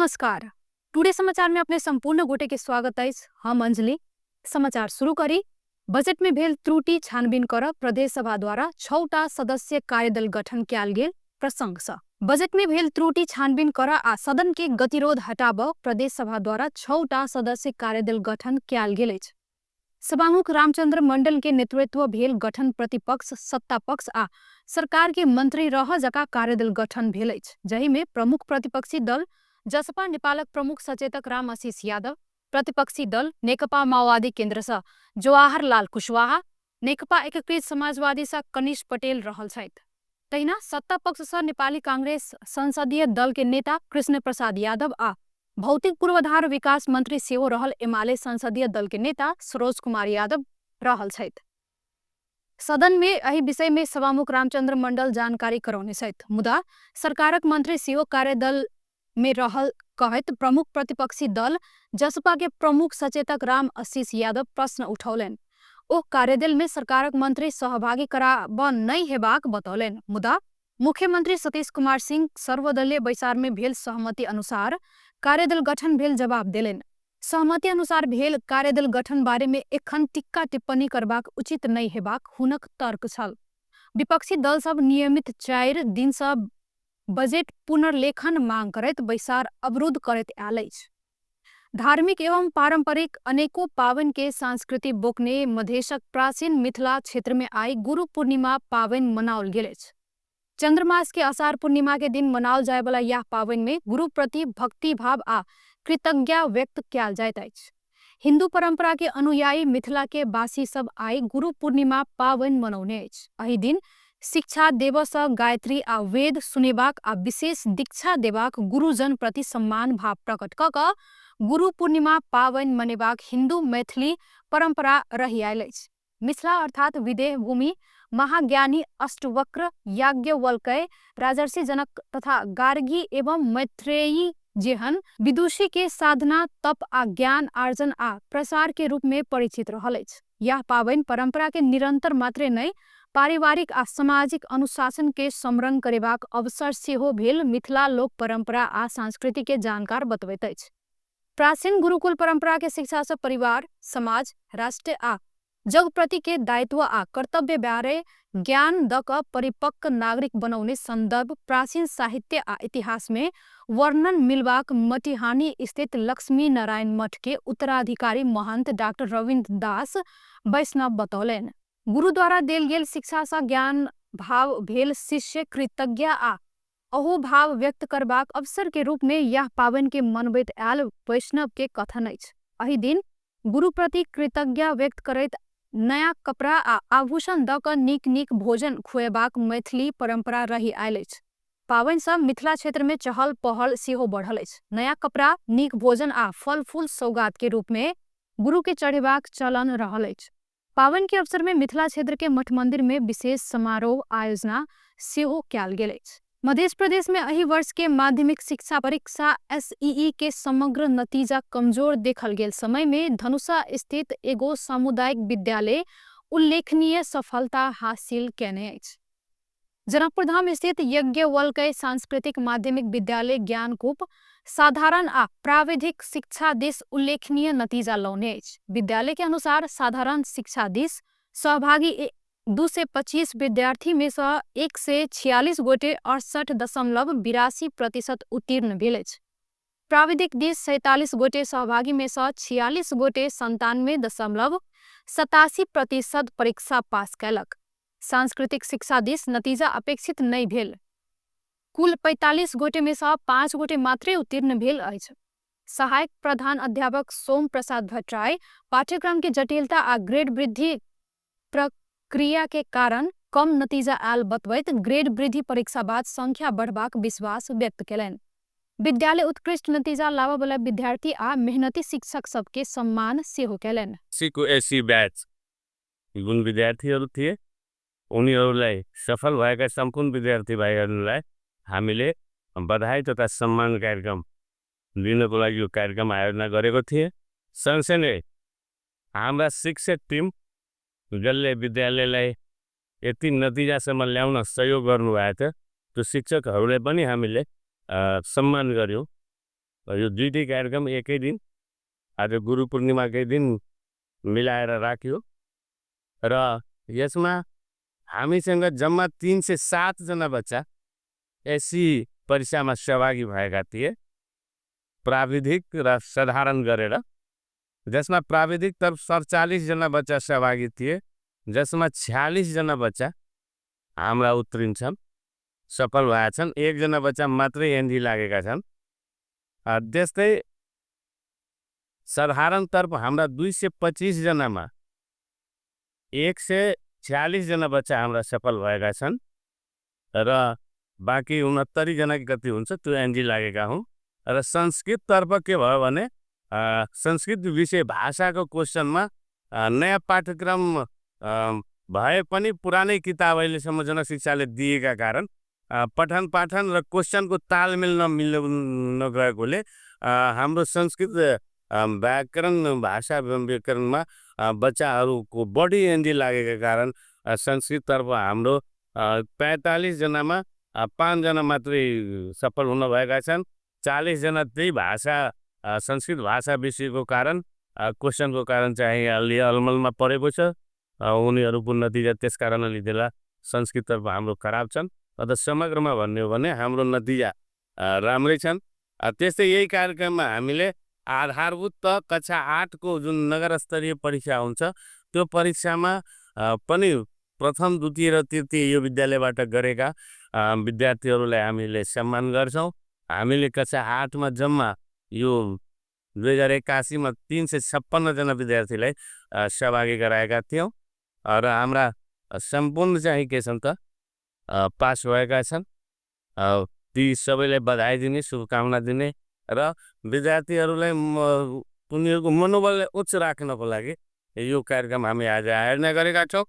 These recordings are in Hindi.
नमस्कार। टुडे समाचार में अपने संपूर्ण गोटे के स्वागत है। हम अंजलि। समाचार शुरू करी। बजट में भेल त्रुटि छानबीन कर प्रदेश सभा द्वारा 6टा सदस्य कार्यदल गठन कयल गेल प्रसंग छ। बजट में भेल त्रुटि छानबीन कर आ सदन के गतिरोध हटाब प्रदेश सभा द्वारा 6टा सदस्य कार्यदल गठन कयल गेल अछि। सभामुख रामचंद्र मंडल के नेतृत्व भेल गठन प्रतिपक्ष, सत्ता पक्ष आ सरकार के मंत्री रह जका कार्यदल गठन भेल अछि, जहि में प्रमुख प्रतिपक्षी दल जसपा नेपालक प्रमुख सचेतक राम आशीष यादव, प्रतिपक्षी दल नेकपा माओवादी केन्द्र सँ जवाहरलाल कुशवाहा, नेकपा एकीकृत समाजवादी सँ कनिष पटेल रहल छथि। तहिना सत्ता पक्ष सँ नेपाली कांग्रेस संसदीय दल के नेता कृष्ण प्रसाद यादव आ भौतिक पूर्वाधार विकास मंत्री सेहो रहल एमाले संसदीय दल के नेता सरोज कुमार यादव रहल छथि। सदन में एहि विषय में सभामुख रामचंद्र मंडल जानकारी करौने छथि, मुदा सरकारक मंत्री सेहो कार्यदल में रहल कहत प्रमुख प्रतिपक्षी दल जसपा के प्रमुख सचेतक राम आशीष यादव प्रश्न उठौलनि। ओ कार्यदल में सरकारक मंत्री सहभागी कराब नहीं हेबाक बतौलनि, मुदा मुख्यमंत्री सतीश कुमार सिंह सर्वदलीय बैसार में भेल सहमति अनुसार कार्यदल गठन भेल जवाब देलनि। सहमति अनुसार भेल कार्यदल गठन बारे में एखन टिक्का टिप्पणी करबाक उचित नहीं हेबाक हुनक तर्क छल। विपक्षी दल सब नियमित 4 दिन सँ बजट पुनर्लेखन मांग करैत बैसार अवरुद्ध करैत आयल अछि। धार्मिक एवं पारंपरिक अनेकों पावन के संस्कृति बोकने मधेशक प्राचीन मिथिला क्षेत्र में आई गुरु पूर्णिमा पावन मनाओल गेल अछि। चंद्रमास के आषाढ़ पूर्णिमा के दिन मनाओल जाय वाला यह पावन में गुरु प्रति भक्ति भाव आ कृतज्ञता व्यक्त कयल जाइत अछि। हिंदू परंपरा के अनुयायी मिथिला के वासी सब आई गुरु पूर्णिमा पावन मनौने अछि। एहि दिन शिक्षा देव सँ गायत्री आ वेद सुनेबाक आ विशेष दीक्षा देबाक गुरुजन प्रति सम्मान भाव प्रकट क क गुरु पूर्णिमा पावन मनेबाक हिंदू मैथिली परंपरा रही आयल अछि। मिथिला अर्थात विदेह भूमि महाज्ञानी अष्टवक्र याज्ञवल्क्य, राजर्षि जनक तथा गार्गी एवं मैत्रेयी जेहन विदुषी के साधना, तप आ ज्ञान आर्जन आ प्रसार के रूप में परिचित रहल अछि। यह पावन परंपरा के निरंतर मात्रे नहीं पारिवारिक आ सामाजिक अनुशासन के समरण करेबाक अवसर सेहो भेल मिथिला लोक परंपरा आ संस्कृति के जानकार बतबैत अछि। प्राचीन गुरुकुल परंपरा के शिक्षा से परिवार, समाज, राष्ट्र आ जग प्रति के दायित्व आ कर्तव्य बारे ज्ञान द क परिपक्व नागरिक बनौने संदर्भ प्राचीन साहित्य आ इतिहास में वर्णन मिलबाक मटिहानी स्थित लक्ष्मी नारायण मठ के उत्तराधिकारी महंत डॉक्टर रविन्द्र दास वैष्णव बतौलनि। गुरु द्वारा देल गेल शिक्षा सँ ज्ञान भाव भेल शिष्य कृतज्ञ आ अहो भाव व्यक्त करबाक अवसर के रूप में यह पावन के मनबैत आयल वैष्णव के कथन अछि। एहि दिन गुरु प्रति कृतज्ञता व्यक्त करैत नया कपड़ा आ आभूषण द क नीक नीक भोजन खुएबाक मैथिली परंपरा रही आयल अछि। पावन सँ मिथिला क्षेत्र में चहल पहल सेहो बढ़ल अछि। नया कपड़ा, नीक भोजन आ फल फूल सौगात के रूप में गुरु के चढ़ेबाक चलन रहल अछि। पावन के अवसर में मिथिला क्षेत्र के मठ मंदिर में विशेष समारोह आयोजना सेहो कयल गेल अछि। मध्य प्रदेश में एहि वर्ष के माध्यमिक शिक्षा परीक्षा SEE के समग्र नतीजा कमजोर देखल गेल समय में धनुषा स्थित एगो सामुदायिक विद्यालय उल्लेखनीय सफलता हासिल केने अछि। जनकपुर धाम स्थित याज्ञवल्क्य सांस्कृतिक माध्यमिक विद्यालय ज्ञानकूप साधारण आ प्राविधिक शिक्षा दिस उल्लेखनीय नतीजा लौने अछि। विद्यालय के अनुसार साधारण शिक्षा दिस सहभागी 225 विद्यार्थी में से 146 गोटे 68.82% उत्तीर्ण भेल अछि। प्राविधिक दिस 47 गोटे सहभागी में से 46 गोटे 97.87% परीक्षा पास कयलक। सांस्कृतिक शिक्षा दिस नतीजा अपेक्षित नहीं भेल। कुल 45 गोटे में से 5 गोटे मात्रे उत्तीर्ण भेल अछि। सहायक प्रधान अध्यापक सोम प्रसाद भट्टराय पाठ्यक्रम के जटिलता आ ग्रेड वृद्धि प्रक्रिया के कारण कम नतीजा आयल बतबैत ग्रेड वृद्धि परीक्षा बाद संख्या बढ़बाक विश्वास व्यक्त केलनि। विद्यालय उत्कृष्ट नतीजा लाबऽ वाला विद्यार्थी आ मेहनती शिक्षक सबके सम्मान सेहो केलनि। SC बैच गुण विद्यार्थीहरू थिए। उनीहरूलाई सफल भएका सम्पूर्ण विद्यार्थी भाइहरूलाई हामीले बधाई तथा सम्मान कार्यक्रम दिनको लागि यो कार्यक्रम आयोजना गरेको थिए। सँगसँगै हाम्रा शिक्षक टिम जसले विद्यालयलाई यति नतिजासम्म ल्याउन सहयोग गर्नुभएको थियो त्यो शिक्षकहरूलाई पनि हामीले सम्मान गर्यौँ। यो दुईटै कार्यक्रम एकै दिन आज गुरु पूर्णिमाकै दिन मिलाएर राख्यो र यसमा हामीसँग जम्मा 307 जना बच्चा एससी परीक्षामा सहभागी भएका थिए, प्राविधिक र साधारण गरेर, जसमा प्राविधिक तर्फ 47 जना बच्चा सहभागी थिए, जसमा 46 जना बच्चा हाम्रा उत्तीर्ण छन्, सफल भएका छन्। 1 जना बच्चा मात्रै एनडी लागेका छन्। त्यस्तै साधारण तर्फ हाम्रा 225 जनामा 146 जना बच्चा हाम्रा सफल भएका छन् र बाँकी 69 जना कति हुन्छ त्यो एनडी लागेका हुन्। र संस्कृत तर्फ के भयो भने संस्कृत विषय भाषाको क्वेसनमा नयाँ पाठ्यक्रम भए पनि पुरानै किताब अहिलेसम्म जनशिक्षाले दिएका कारण पठन पाठन र क्वेसनको तालमेल नगएकोले हाम्रो संस्कृत व्याकरण भाषा व्याकरणमा बच्चाहरूको बढी एनडी लागेका कारण संस्कृततर्फ हाम्रो 45 जनामा 5 जना मात्रै सफल हुनुभएका छन्। 40 जना त्यही भाषा संस्कृत भाषा विषयको कारण क्वेसनको कारण चाहिँ अलि अलमलमा परेको छ। उनीहरूको नतिजा त्यस कारणले देला संस्कृततर्फ हाम्रो खराब छन्। अझ समग्रमा भन्ने हो भने हाम्रो नतिजा राम्रै छन्। त्यस्तै यही कार्यक्रममा हामीले आधारभूत त कक्षा 8 को जुन नगर स्तरीय परीक्षा हुन्छ त्यो परीक्षामा पनि प्रथम द्वितीय र तृतीय यो विद्यालयबाट गरेका विद्यार्थीहरूलाई हामीले सम्मान गर्छौँ। हामीले कक्षा 8 मा जम्मा यो 2081 मा 356 जना विद्यार्थीलाई सहभागी गराएका थियौँ र हाम्रा सम्पूर्ण चाहिँ के छन् त पास भएका छन्। ती सबैलाई बधाई दिने, शुभकामना दिने र विद्यार्थीहरूलाई उनीहरूको मनोबललाई उच्च राख्नको लागि यो कार्यक्रम हामी आज आयोजना गरेका छौँ।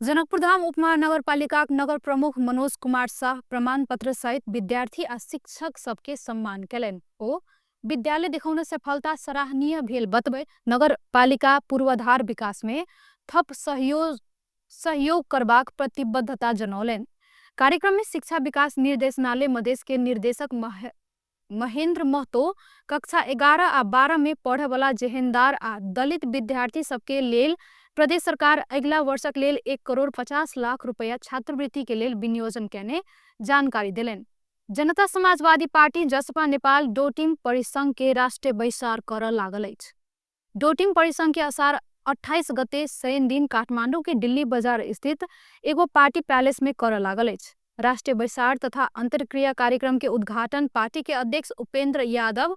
जनकपुर धाम उपमहानगरपालिका नगर प्रमुख मनोज कुमार शाह प्रमाण पत्र सहित विद्यार्थी आ शिक्षक सबके सम्मान कयलनि ओ विद्यालय देखाउन सफलता सराहनीय भेल बतबै नगरपालिका पूर्वाधार विकास में थप सहयोग करबाक प्रतिबद्धता जनौलनि। कार्यक्रम में शिक्षा विकास निर्देशनालय मधेश के निर्देशक महेंद्र महतो कक्षा 11 आ 12 में पढ़े वाला जेहेनदार आ दलित विद्यार्थी सबके लेल प्रदेश सरकार अगला वर्षक लेल 1,50,00,000 रुपया छात्रवृत्ति के लेल विनियोजन करने जानकारी दिलेन। जनता समाजवादी पार्टी जसपा नेपाल डोटिम परिसंघ के राष्ट्रीय बैसार कर लागल अछि। डोटिम परिसंघ के असार 28 गते शनि दिन काठमांडू के दिल्ली बाजार स्थित एगो पार्टी पैलेस में कर लागल अछि। राष्ट्रीय बैसार तथा अंतरक्रिया कार्यक्रम के उद्घाटन पार्टी के अध्यक्ष उपेंद्र यादव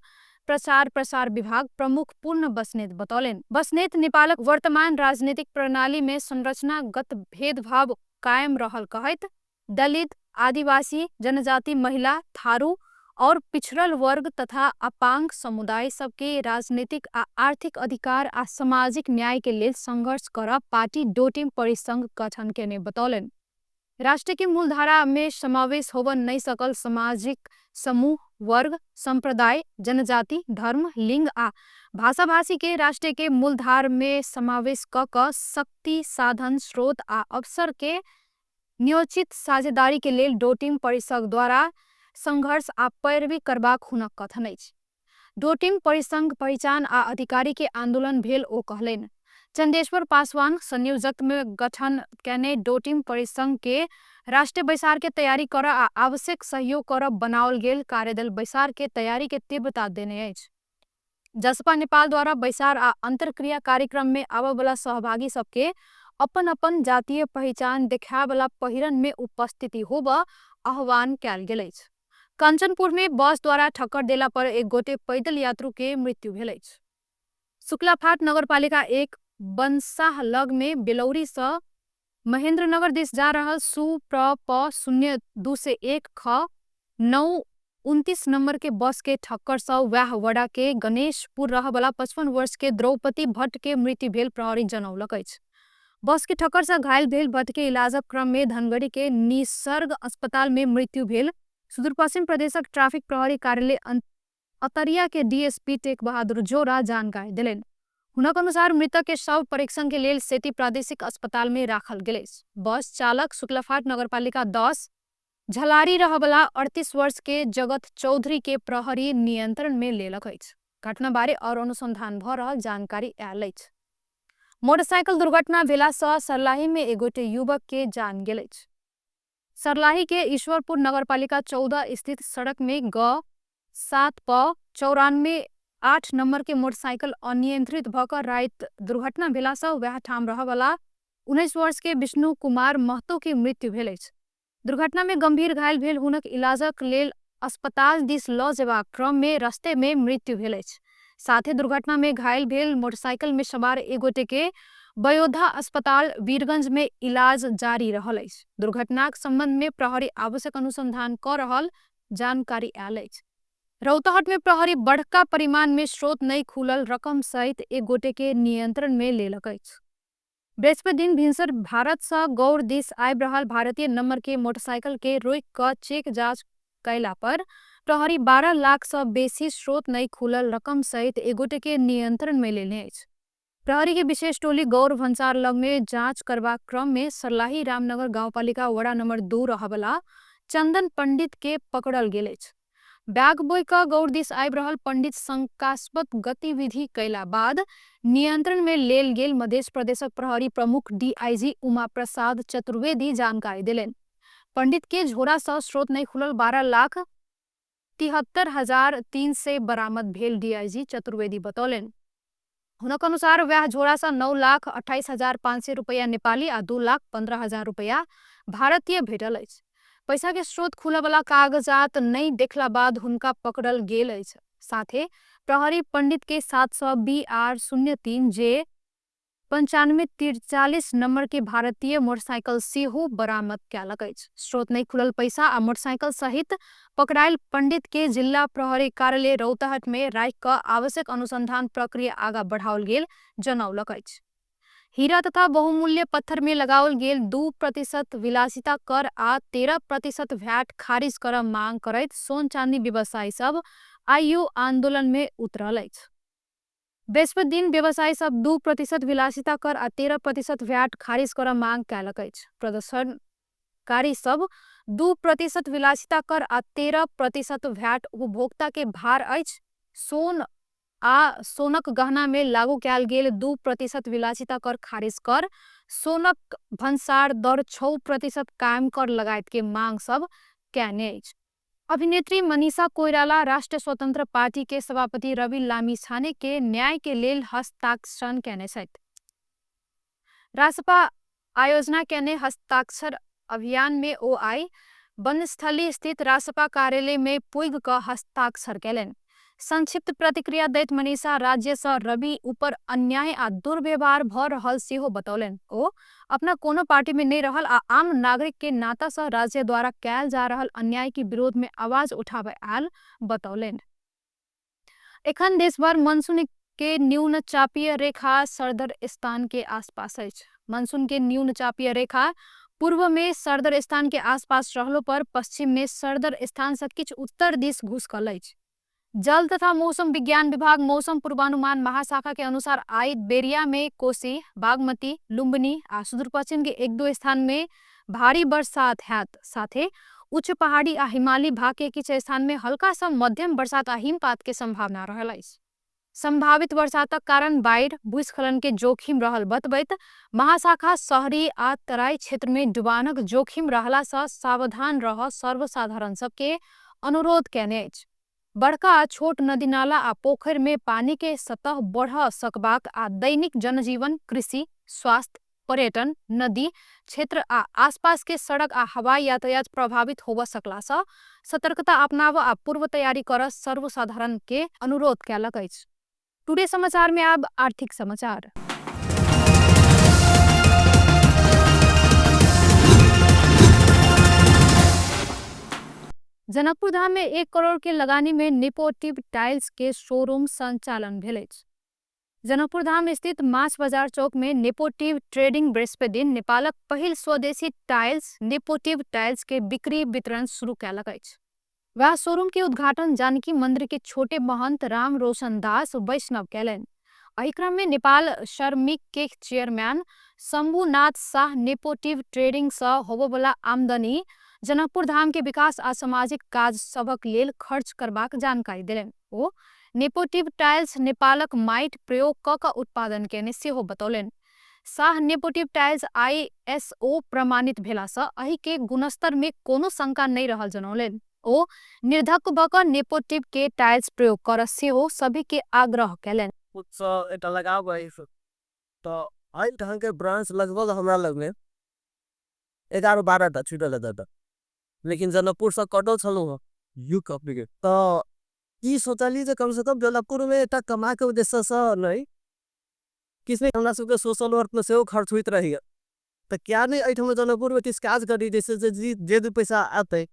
प्रचार प्रसार विभाग प्रमुख पूर्ण बस्नेत बतौलेन। बस्नेत नेपालक वर्तमान राजनीतिक प्रणाली में संरचनागत भेदभाव कायम रहल कहत दलित, आदिवासी, जनजाति, महिला, थारू और पिछड़ल वर्ग तथा अपांग समुदाय सबके राजनीतिक आ आर्थिक अधिकार आ सामाजिक न्याय के लिए संघर्ष कर पार्टी डोटिम परिसंघ गठन के बतौलेन। राष्ट्र की मूलधारा में समावेश होवन नहीं सकल सामाजिक समूह, वर्ग, संप्रदाय, जनजाति, धर्म, लिंग आ भाषा भाषी के राष्ट्र के मूलधार में समावेश क शक्ति, साधन, स्रोत आ अवसर के नियोजित साझेदारी के लेल डोटिम परिसंघ द्वारा संघर्ष आ पैरवी करबाक हुनक कथन अछि। डोटिम परिसंघ पहचान आ अधिकारी के आंदोलन भेल ओ कहलेन। चंदेश्वर पासवान संयोजक में गठन कैने डोटिम परिसंघ के राष्ट्रीय बैसार के तैयारी कर आ आवश्यक सहयोग कर बनाओल गेल कार्यदल बैसार के तैयारी के तीव्रता देने अछि। जसपा नेपाल द्वारा बैसार आ अंतरक्रिया कार्यक्रम में आवे वाला सहभागी सबके अपन अपन जातीय पहचान देखाए वाला पहिरन में उपस्थिति होब आह्वान कयल गेल अछि। कंचनपुर में बस द्वारा ठक्कर देला पर एक गोटे पैदल यात्रु के मृत्यु भेल अछि। शुक्लाफाट नगरपालिका 1 बनसाह लग में बेलौरी से महेंद्रनगर दिश जा रहा सुप्रप 0201 ख 929 नंबर के बस के ठक्कर से व्याहवड़ा के गणेशपुर रह वाला 55 वर्ष के द्रौपदी भट्ट के मृत्यु भेल प्रहरी जनौलक अछि। बस के ठक्कर से घायल भेल भट्ट के इलाजक क्रम में धनगढ़ी के निसर्ग अस्पताल में मृत्यु भेल सुदूर पश्चिम प्रदेशक ट्रैफिक प्रहरी कार्यालय अतरिया के डीएसपी टेक बहादुर जोरा जानकारी दिलेन। हुनक अनुसार मृतक के शव परीक्षण के लिए सेती प्रादेशिक अस्पताल में राखल गेल। बस चालक शुक्लाफाट नगरपालिका 10 झलारी रहबला 38 वर्ष के जगत चौधरी के प्रहरी नियंत्रण में लेलक अछि। घटना बारे और अनुसंधान भ रहल जानकारी आयल अछि। मोटरसाइकिल दुर्घटना भेला सँ सर्लाही में एगोटे युवक के जान गेल अछि। सर्लाही के ईश्वरपुर नगरपालिका 14 स्थित सड़क में ग 7 प 94 8 नंबर के मोटरसाइकिल अनियंत्रित भकर रात दुर्घटना भेला सँ वह ठाम रहबला 19 वर्ष के विष्णु कुमार महतो के मृत्यु भेल अछि। दुर्घटना में गंभीर घायल भेल हुनक इलाजक लेल अस्पताल दिस ल जेबाक क्रम में रस्ते में मृत्यु भेल अछि। साथे दुर्घटना में घायल भेल मोटरसाइकिल में सवार एगोटे के बयोधा अस्पताल वीरगंज में इलाज जारी रहल अछि। दुर्घटनाक संबंध में प्रहरी आवश्यक अनुसंधान क रहल जानकारी आयल अछि। रौतहट में प्रहरी बड़का परिमाण में स्रोत नहीं खुलल रकम सहित एक गोटे के नियंत्रण में लेलक अछि। बृहस्पति दिन भिनसर भारत सँ गौर दिस आबि रहल भारतीय नंबर के मोटरसाइकिल के रोकि क चेक जांच कयला पर प्रहरी 12 लाख सँ बेसी स्रोत नहीं खुलल रकम सहित एगोटे के नियंत्रण में लेने अछि। प्रहरी के विशेष टोली गौर भंसार लग में जांच करबाक क्रम में सर्लाही रामनगर गांवपालिका वड़ा नंबर 2 रहबला चंदन पंडित के पकड़ल गेल अछि। बैग बोय क गौर दिस आबि रहल पंडित शंकास्पद गतिविधि कयला बाद नियंत्रण में लेल गेल मध्य प्रदेशक प्रहरी प्रमुख डीआईजी उमा प्रसाद चतुर्वेदी जानकारी देलनि। पंडित के झोरा सँ स्रोत नहीं खुलल 12,73,300 बरामद भेल डीआईजी चतुर्वेदी बतौलनि। हुनक अनुसार वह झोरा सँ 9,28,500 रुपया नेपाली आ 2,15,000 रुपया भारतीय भेटल अछि। पैसा के स्रोत खुलबला कागजात नहीं देखला बाद हुनका पकड़ल गेल अछि। साथे प्रहरी पंडित के 700 BR03 जे 9543 नंबर के भारतीय मोटरसाइकिल सेहो बरामद कयलक अछि। स्रोत नहीं खुलल पैसा आ मोटरसाइकिल सहित पकड़ायल पंडित के जिला प्रहरी कार्यालय रौतहट में राखि क आवश्यक अनुसंधान प्रक्रिया आगा बढ़ाओल गेल जनौलक अछि। हीरा तथा बहुमूल्य पत्थर में लगाओल गेल 2% विलासिता कर आ 13% वैट खारिज करब मांग करैत सोन चांदी व्यवसायी सब आइयो आंदोलन में उतरल अछि। बृहस्पति दिन व्यवसायी सब 2% विलासिता कर आ 13% वैट खारिज करब मांग कयलक अछि। प्रदर्शनकारी सब 2% विलासिता कर आ 13% वैट उपभोक्ता के भार अछि। सोन आ सोनक गहना में लागू कयल गेल 2% विलासिता कर खारिज कर, सोनक भंसार दर 6% कायम कर लगायत के मांग सब कयने अछि। अभिनेत्री मनीषा कोइराला राष्ट्रीय स्वतंत्र पार्टी के सभापति रवि लामिछाने के न्याय के लेल हस्ताक्षर कयने छथि। रासपा आयोजना कयने हस्ताक्षर अभियान में ओ आइ बनस्थली स्थित रासपा कार्यालय में पुगि क हस्ताक्षर कयलनि। संक्षिप्त प्रतिक्रिया दैत मनीषा राज्य सँ रवि ऊपर अन्याय आ दुर्व्यवहार भ रहल सेहो बतौलनि। ओ अपना कोनो पार्टी में नहीं रहल आ आम नागरिक के नाता सँ राज्य द्वारा कयल जा रहल अन्याय के विरोध में आवाज उठाबय आयल बतौलनि। एखन देश भर मानसून के न्यून चापीय रेखा सरदर स्थान के आसपास अछि। मानसून के न्यून चापीय रेखा पूर्व में सरदर स्थान के आसपास रहलो पर पश्चिम में सरदर स्थान सँ किछु उत्तर दिस घुसकल अछि। जल तथा मौसम विज्ञान विभाग मौसम पूर्वानुमान महाशाखा के अनुसार आइ बेरिया में कोसी, बागमती, लुम्बिनी आ सुदूर पश्चिम के 1-2 स्थान में भारी बरसात हैत। साथे उच्च पहाड़ी आ हिमालयी भाग के किछु स्थान में हल्का सँ मध्यम बरसात आ हिमपात के संभावना रहल अछि। संभावित बरसातक कारण बाढ़ि, भूस्खलन के जोखिम रहल बतबैत महाशाखा शहरी आ तराई क्षेत्र में डुबानक जोखिम रहला सँ सावधान रह सर्वसाधारण सबके अनुरोध कयने अछि। बड़का आ छोट नदी नाला आ पोखरि में पानी के सतह बढ़ सकबाक आ दैनिक जनजीवन, कृषि, स्वास्थ्य, पर्यटन, नदी क्षेत्र आ आसपास के सड़क आ हवाई यातायात प्रभावित होब सकला सँ सतर्कता अपनाव आ पूर्व तैयारी कर सर्वसाधारण के अनुरोध कयलक अछि। टुडे समाचार में अब आर्थिक समाचार। जनकपुर धाम में 1 करोड़ के लगानी में नेपोटिव टाइल्स के शोरूम संचालन भेल अछि। जनकपुर धाम स्थित माछ बाजार चौक में नेपोटिव ट्रेडिंग बृहस्पति दिन नेपालक पहिल स्वदेशी टाइल्स नेपोटिव टाइल्स के बिक्री वितरण शुरू कयलक अछि। वह शोरूम के उद्घाटन जानकी मंदिर के छोटे महंत राम रोशन दास वैष्णव कयलनि। एहि क्रम में नेपाल श्रमिक के चेयरमैन शंभुनाथ शाह नेपोटिव ट्रेडिंग सँ होबवला आमदनी जनकपुर धाम के विकास आ सामाजिक काज सभक लेल खर्च करबाक जानकारी देलनि। ओ नेपोटिव टाइल्स नेपालक माटि प्रयोग क क उत्पादन केने सेहो बतौलनि। शाह नेपोटिव टाइल्स ISO प्रमाणित भेलासँ एहि के गुणस्तर में कोनो शंका नहीं रहल जनौलनि। ओ निर्धक्क भ क नेपोटिव के टाइल्स प्रयोग कर सेहो सभी के आग्रह कैलनि। उत्सव एटा लगाव है तो आई ढंग के ब्रांच लगभग हमरा लग में 11-12 टा छूटल था, लेकिन जनकपुर से कटल छलू हो यू कंपनी के तो ई सोचली जे कम से कम जनकपुर में एटा कमा के उद्देश्य से नहीं किसने हमरा सबके सोशल वर्क में सेहो खर्च होइत रही तो क्या नहीं एठम जनकपुर में किस काज करी जैसे जे दू पैसा आते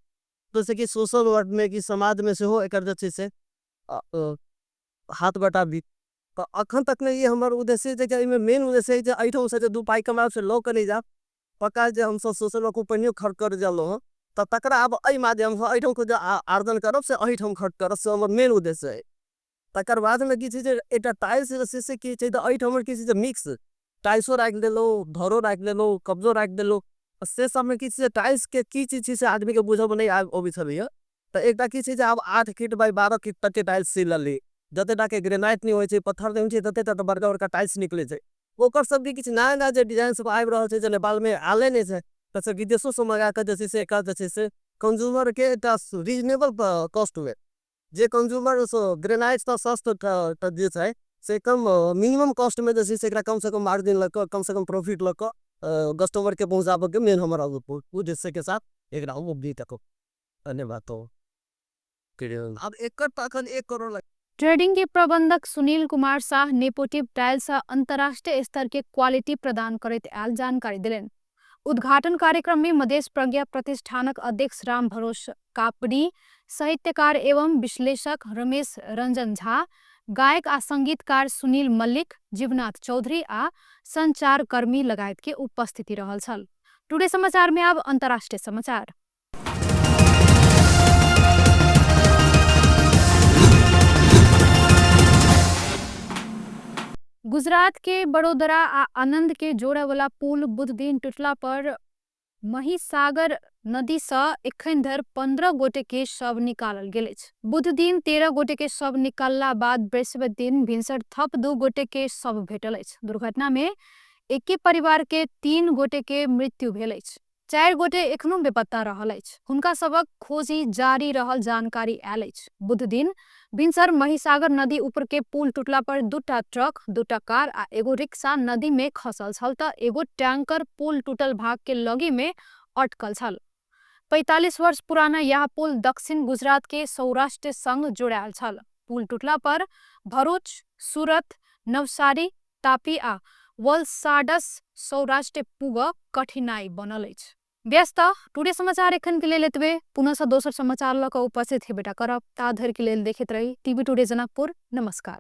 तो से कि सोशल वर्क में कि समाज में सेहो एकर जे छै से हाथ बटाबी तो अखन तक में ये हमार उद्देश्य है कि मेन उद्देश्य है कि एठम से दू पाई कमाब से लो कनी जा पक्का जे हम सब सोशल वर्क पहिने खर्च कर जालो हो तो तकरा अब एहि माध्यम से एठम को आर्जन करब से एठम खर्च करब से हमर मेन उद्देश्य है। तकर बाद में कि जे एटा टाइल्स से कि छै तो एठम कि जे मिक्स टाइल्सो राख देलो धरो राख देलो कब्जो राख देलो से सब में कि टाइल्स के की चीज से आदमी के बुझब नहीं आबि छलिए तो एकटा कि छै जे अब 8 फीट बाय 12 फीट तक के टाइल्स सिलली जते टा के ग्रेनाइट नहीं होय छै पत्थर नहीं होय छै तते टा बड़का बड़का टाइल्स निकले छै ओकर सब के किछ नया नया जे डिजाइन सब आबि रहल छै जे नेपाल में आले नहीं छै तो से विदेशों से मंगा के जैसे से एका जैसे से कंज्यूमर के एटा रीजनेबल कॉस्ट में जे कंज्यूमर सो ग्रेनाइट तो सस्ता जे छै से कम मिनिमम कॉस्ट में जैसे से एकरा कम से कम मार्जिन लग कम से कम प्रॉफिट लग कस्टमर के पहुंचाबे के मेन हमारा उद्देश्य के साथ एकरा हम भी तक धन्यवाद तो अब एक करोड़ ट्रेडिंग के प्रबंधक सुनील कुमार शाह नेपोटिव टाइल्स अंतर्राष्ट्रीय स्तर के क्वालिटी प्रदान करैत आयल जानकारी दिलनि। उद्घाटन कार्यक्रम में मधेश प्रज्ञा प्रतिष्ठानक अध्यक्ष राम भरोस कापड़ी, साहित्यकार एवं विश्लेषक रमेश रंजन झा, गायक आ संगीतकार सुनील मल्लिक, जीवनाथ चौधरी आ संचारकर्मी लगायत के उपस्थिति रहल छल। टुडे समाचार में अब अंतर्राष्ट्रीय समाचार। गुजरात के बड़ोदरा आ आनंद के जोड़े वाला पुल बुध दिन टूटला पर महिसागर नदी से एखन धरि 15 गोटे के शव निकालल गेल अछि। बुध दिन 13 गोटे के शव निकालला बाद बृहस्पति दिन भिनसर थप 2 गोटे के शव भेटल अछि। दुर्घटना में एके परिवार के 3 गोटे के मृत्यु भेल अछि। 4 गोटे एखनो बेपत्ता रहल अछि। हुनका सबक खोजी जारी रहल जानकारी आयल अछि। बुध दिन भिनसर महिसागर नदी ऊपर के पुल टूटला पर 2टा ट्रक, 2टा कार आ एगो रिक्शा नदी में खसल छल त एगो टैंकर पुल टूटल भाग के लगी में अटकल छल। 45 वर्ष पुराना यह पुल दक्षिण गुजरात के सौराष्ट्र संग जोड़ायल छल। पुल टूटला पर भरूच, सूरत, नवसारी, तापी आ वलसाडस सौराष्ट्र पुग कठिनाई बनल अछि। व्यस्त टुडे समाचार एखन के लेल एतबे। पुनः दोसर समाचार लऽ कऽ उपस्थित हेबेटा करब। ता धरि के लेल देखैत रही टीवी टुडे जनकपुर। नमस्कार।